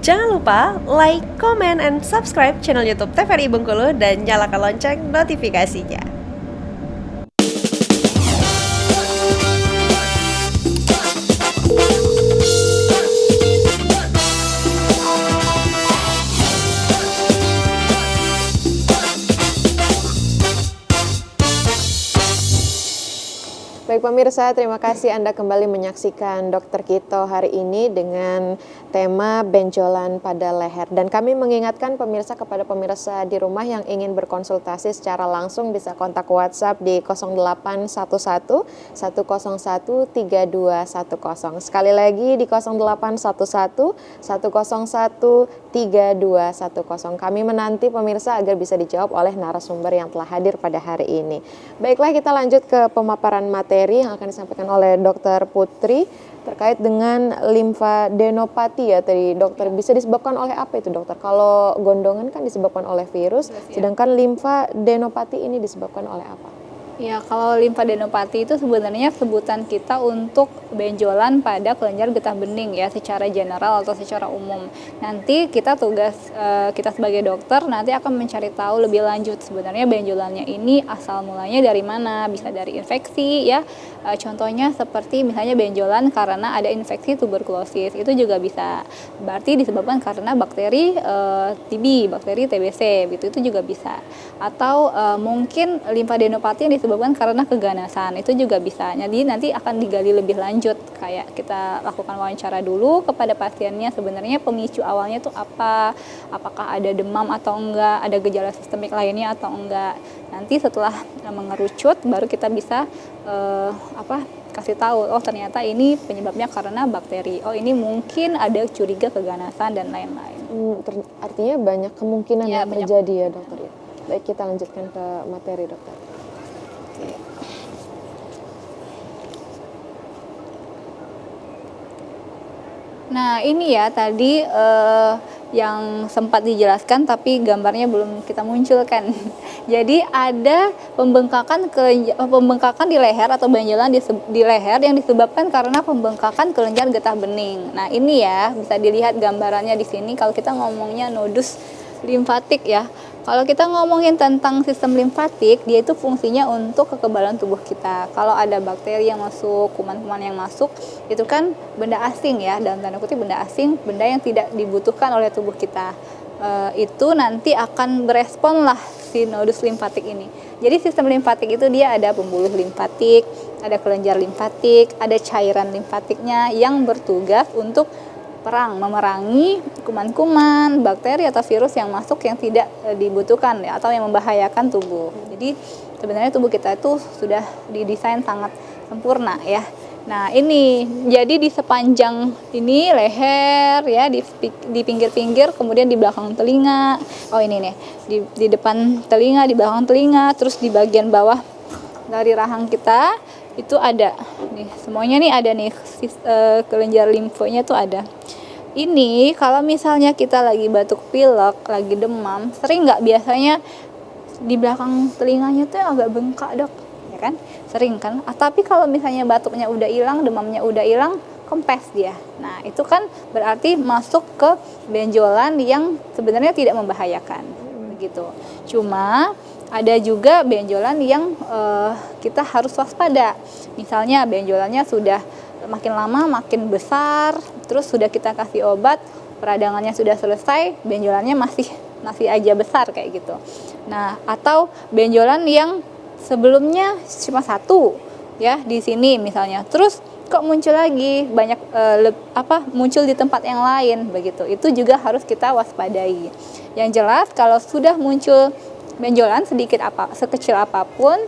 Jangan lupa like, comment, and subscribe channel YouTube TVRI Bengkulu dan nyalakan lonceng notifikasinya. Baik pemirsa, terima kasih Anda kembali menyaksikan Dokter Kito hari ini dengan tema benjolan pada leher. Dan kami mengingatkan pemirsa kepada pemirsa di rumah yang ingin berkonsultasi secara langsung bisa kontak WhatsApp di 0811 101 3210. Sekali lagi di 0811 101 3210. Kami menanti pemirsa agar bisa dijawab oleh narasumber yang telah hadir pada hari ini. Baiklah, kita lanjut ke pemaparan materi yang akan disampaikan oleh Dokter Putri terkait dengan limfadenopati ya tadi dokter. Bisa disebabkan oleh apa itu dokter? Kalau gondongan kan disebabkan oleh virus, sedangkan limfadenopati ini disebabkan oleh apa? Ya, kalau limfadenopati itu sebenarnya sebutan kita untuk benjolan pada kelenjar getah bening ya, secara general atau secara umum. Nanti kita kita sebagai dokter nanti akan mencari tahu lebih lanjut sebenarnya benjolannya ini asal mulanya dari mana. Bisa dari infeksi ya, contohnya seperti misalnya benjolan karena ada infeksi tuberkulosis, itu juga bisa. Berarti disebabkan karena bakteri TB, bakteri TBC gitu, itu juga bisa. Atau mungkin limfadenopati yang disebabkan karena keganasan, itu juga bisa. Jadi nanti akan digali lebih lanjut, kayak kita lakukan wawancara dulu kepada pasiennya sebenarnya pemicu awalnya itu apa, apakah ada demam atau enggak, ada gejala sistemik lainnya atau enggak. Nanti setelah mengerucut baru kita bisa kasih tahu, oh ternyata ini penyebabnya karena bakteri, oh ini mungkin ada curiga keganasan dan lain-lain. Artinya banyak kemungkinan ya, yang terjadi ya dokter ya. Baik, kita lanjutkan ke materi dokter. Nah ini ya tadi yang sempat dijelaskan tapi gambarnya belum kita munculkan. Jadi ada pembengkakan di leher atau benjolan di leher yang disebabkan karena pembengkakan kelenjar getah bening. Nah ini ya bisa dilihat gambarannya di sini kalau kita ngomongnya nodus limfatik ya. Kalau kita ngomongin tentang sistem limfatik, dia itu fungsinya untuk kekebalan tubuh kita. Kalau ada bakteri yang masuk, kuman-kuman yang masuk, itu kan benda asing ya, dalam tanda kutip benda asing, benda yang tidak dibutuhkan oleh tubuh kita. Itu nanti akan berespon lah si nodus limfatik ini. Jadi sistem limfatik itu dia ada pembuluh limfatik, ada kelenjar limfatik, ada cairan limfatiknya yang bertugas untuk memerangi kuman-kuman, bakteri atau virus yang masuk yang tidak dibutuhkan ya, atau yang membahayakan tubuh. Jadi sebenarnya tubuh kita itu sudah didesain sangat sempurna ya. Nah ini jadi di sepanjang ini leher ya, di pinggir-pinggir, kemudian di belakang telinga. Oh ini nih di depan telinga, di belakang telinga, terus di bagian bawah dari rahang kita itu ada nih, semuanya nih ada nih kelenjar limfonya tuh ada. Ini kalau misalnya kita lagi batuk pilek, lagi demam, sering nggak biasanya di belakang telinganya tuh agak bengkak dok, ya kan? Sering kan? Tapi kalau misalnya batuknya udah hilang, demamnya udah hilang, kempes dia. Nah itu kan berarti masuk ke benjolan yang sebenarnya tidak membahayakan, begitu. Cuma ada juga benjolan yang kita harus waspada. Misalnya benjolannya sudah makin lama makin besar, terus sudah kita kasih obat, peradangannya sudah selesai, benjolannya masih aja besar kayak gitu. Nah, atau benjolan yang sebelumnya cuma satu ya di sini misalnya, terus kok muncul lagi banyak muncul di tempat yang lain begitu. Itu juga harus kita waspadai. Yang jelas kalau sudah muncul benjolan sekecil apapun,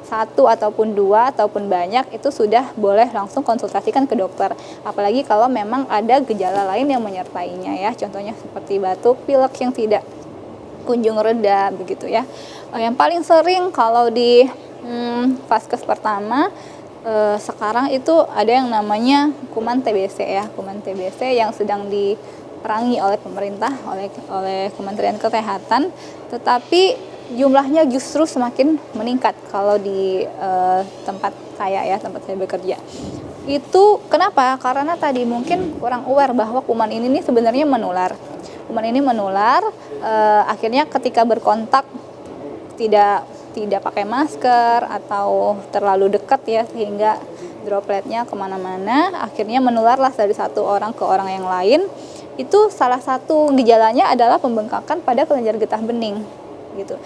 satu ataupun dua ataupun banyak, itu sudah boleh langsung konsultasikan ke dokter. Apalagi kalau memang ada gejala lain yang menyertainya ya, contohnya seperti batuk pilek yang tidak kunjung reda begitu ya. Yang paling sering kalau di vaskes pertama sekarang itu ada yang namanya kuman TBC ya, kuman TBC yang sedang diperangi oleh pemerintah, oleh Kementerian Kesehatan, tetapi jumlahnya justru semakin meningkat kalau di tempat saya bekerja. Itu kenapa? Karena tadi mungkin kurang aware bahwa kuman ini nih sebenarnya menular. kuman ini menular. Akhirnya ketika berkontak tidak pakai masker atau terlalu dekat ya, sehingga dropletnya kemana-mana, akhirnya menularlah dari satu orang ke orang yang lain. Itu salah satu gejalanya adalah pembengkakan pada kelenjar getah bening gitu.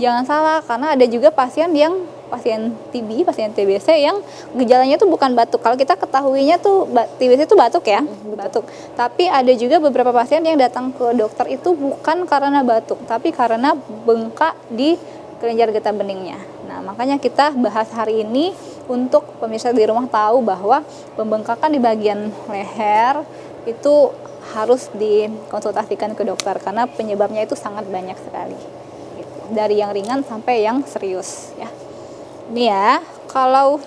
Jangan salah, karena ada juga pasien TB, pasien TBC yang gejalanya itu bukan batuk. Kalau kita ketahuinya tuh TBC itu batuk ya, batuk. Tapi ada juga beberapa pasien yang datang ke dokter itu bukan karena batuk, tapi karena bengkak di kelenjar getah beningnya. Nah, makanya kita bahas hari ini untuk pemirsa di rumah tahu bahwa pembengkakan di bagian leher itu harus dikonsultasikan ke dokter karena penyebabnya itu sangat banyak sekali. Gitu. Dari yang ringan sampai yang serius ya. Ini ya, kalau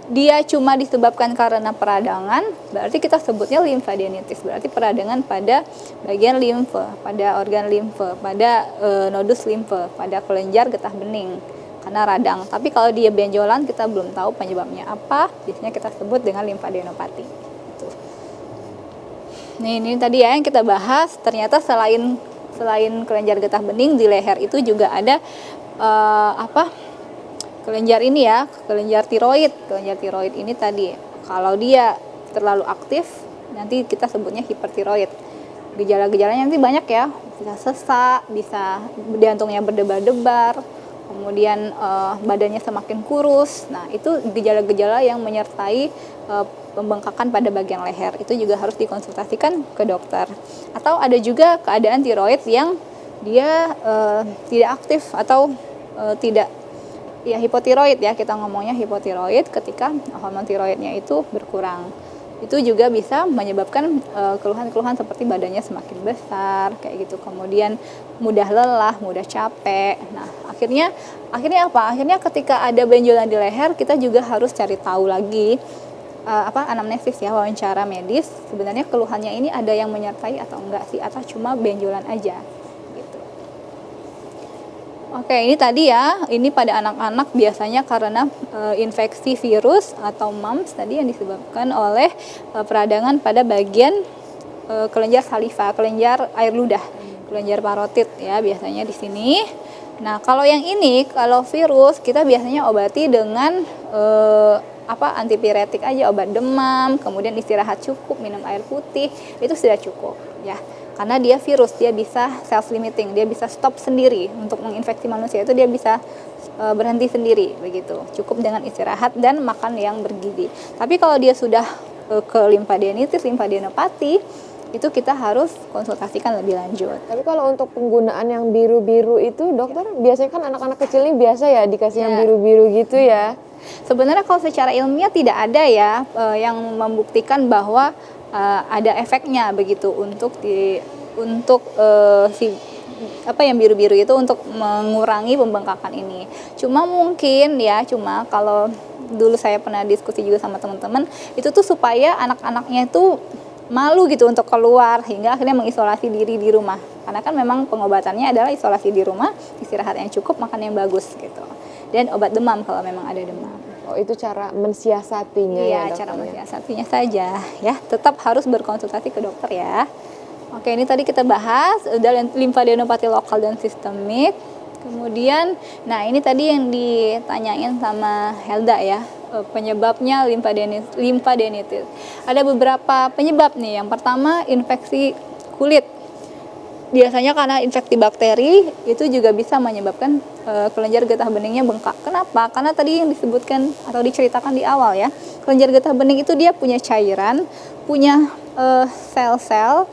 dia cuma disebabkan karena peradangan, berarti kita sebutnya limfadenitis, berarti peradangan pada bagian limfe, pada organ limfe, pada nodus limfe, pada kelenjar getah bening karena radang. Tapi kalau dia benjolan, kita belum tahu penyebabnya apa, biasanya kita sebut dengan limfadenopati. Gitu. Ini tadi ya yang kita bahas, ternyata selain kelenjar getah bening di leher itu juga ada kelenjar ini ya, kelenjar tiroid. Kelenjar tiroid ini tadi kalau dia terlalu aktif nanti kita sebutnya hipertiroid. Gejala-gejalanya nanti banyak ya, bisa sesak, bisa jantungnya berdebar-debar, kemudian badannya semakin kurus. Nah, itu gejala-gejala yang menyertai pembengkakan pada bagian leher. Itu juga harus dikonsultasikan ke dokter. Atau ada juga keadaan tiroid yang dia tidak aktif atau tidak ya, hipotiroid ya, kita ngomongnya hipotiroid ketika hormon tiroidnya itu berkurang. Itu juga bisa menyebabkan keluhan-keluhan seperti badannya semakin besar kayak gitu, kemudian mudah lelah, mudah capek. Nah, akhirnya apa? Akhirnya ketika ada benjolan di leher, kita juga harus cari tahu lagi anamnesis ya, wawancara medis. Sebenarnya keluhannya ini ada yang menyertai atau enggak sih, atau cuma benjolan aja. Oke, ini tadi ya, ini pada anak-anak biasanya karena infeksi virus atau mumps tadi yang disebabkan oleh peradangan pada bagian kelenjar saliva, kelenjar air ludah, kelenjar parotid ya biasanya di sini. Nah, kalau yang ini, kalau virus kita biasanya obati dengan antipiretik aja, obat demam, kemudian istirahat cukup, minum air putih, itu sudah cukup ya. Karena dia virus, dia bisa self-limiting, dia bisa stop sendiri. Untuk menginfeksi manusia itu dia bisa berhenti sendiri, begitu. Cukup dengan istirahat dan makan yang bergizi. Tapi kalau dia sudah ke limfadenitis, limfadenopati, itu kita harus konsultasikan lebih lanjut. Tapi kalau untuk penggunaan yang biru-biru itu, dokter, biasanya kan anak-anak kecil ini biasa ya dikasih yang biru-biru gitu ya. Sebenarnya kalau secara ilmiah tidak ada ya yang membuktikan bahwa ada efeknya begitu untuk yang biru-biru itu untuk mengurangi pembengkakan ini. Cuma kalau dulu saya pernah diskusi juga sama teman-teman, itu tuh supaya anak-anaknya itu malu gitu untuk keluar, hingga akhirnya mengisolasi diri di rumah. Karena kan memang pengobatannya adalah isolasi di rumah, istirahat yang cukup, makan yang bagus gitu. Dan obat demam kalau memang ada demam. Oh, itu cara mensiasatinya ya, cara mensiasatinya saja ya. Tetap harus berkonsultasi ke dokter ya. Oke, ini tadi kita bahas udah limfadenopati lokal dan sistemik. Kemudian, nah ini tadi yang ditanyain sama Helda ya, penyebabnya limfadenitis. Ada beberapa penyebab nih. Yang pertama, infeksi kulit. Biasanya karena infeksi bakteri itu juga bisa menyebabkan kelenjar getah beningnya bengkak. Kenapa? Karena tadi yang disebutkan atau diceritakan di awal ya, kelenjar getah bening itu dia punya cairan, punya sel-sel,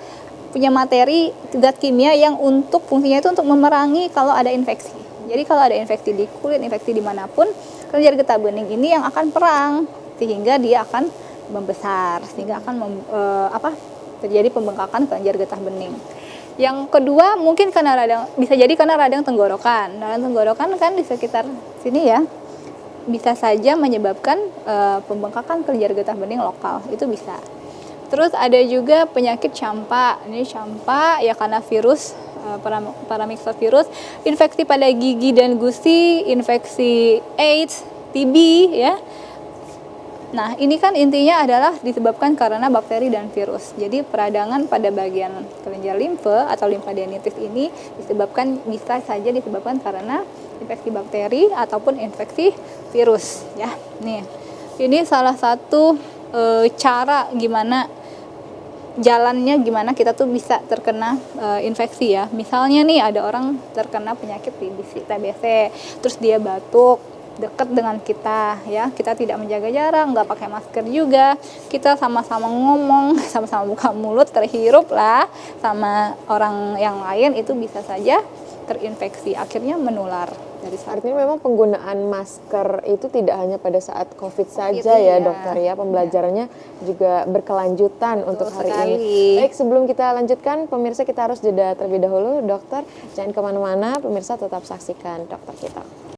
punya materi zat kimia yang untuk fungsinya itu untuk memerangi kalau ada infeksi. Jadi kalau ada infeksi di kulit, infeksi dimanapun, kelenjar getah bening ini yang akan perang sehingga dia akan membesar, sehingga akan terjadi pembengkakan kelenjar getah bening. Yang kedua mungkin bisa jadi karena radang tenggorokan. Radang tenggorokan kan di sekitar sini ya, bisa saja menyebabkan pembengkakan kelenjar getah bening lokal, itu bisa. Terus ada juga penyakit campak. Ini campak ya karena virus, paramyxovirus, infeksi pada gigi dan gusi, infeksi AIDS, TB ya. Nah, ini kan intinya adalah disebabkan karena bakteri dan virus. Jadi peradangan pada bagian kelenjar limfe atau limfadenitis ini bisa saja disebabkan karena infeksi bakteri ataupun infeksi virus ya. Nih, ini salah satu cara gimana kita tuh bisa terkena infeksi ya. Misalnya nih ada orang terkena penyakit TBC, terus dia batuk dekat dengan kita ya, kita tidak menjaga jarak, nggak pakai masker juga, kita sama-sama ngomong, sama-sama buka mulut, terhirup lah sama orang yang lain, itu bisa saja terinfeksi, akhirnya menular dari satu. Artinya memang penggunaan masker itu tidak hanya pada saat COVID saja Iya. ya dokter ya, pembelajarannya juga berkelanjutan untuk hari sekali. ini. Baik, sebelum kita lanjutkan pemirsa, kita harus jeda terlebih dahulu. Dokter jangan kemana-mana, pemirsa tetap saksikan dokter kita.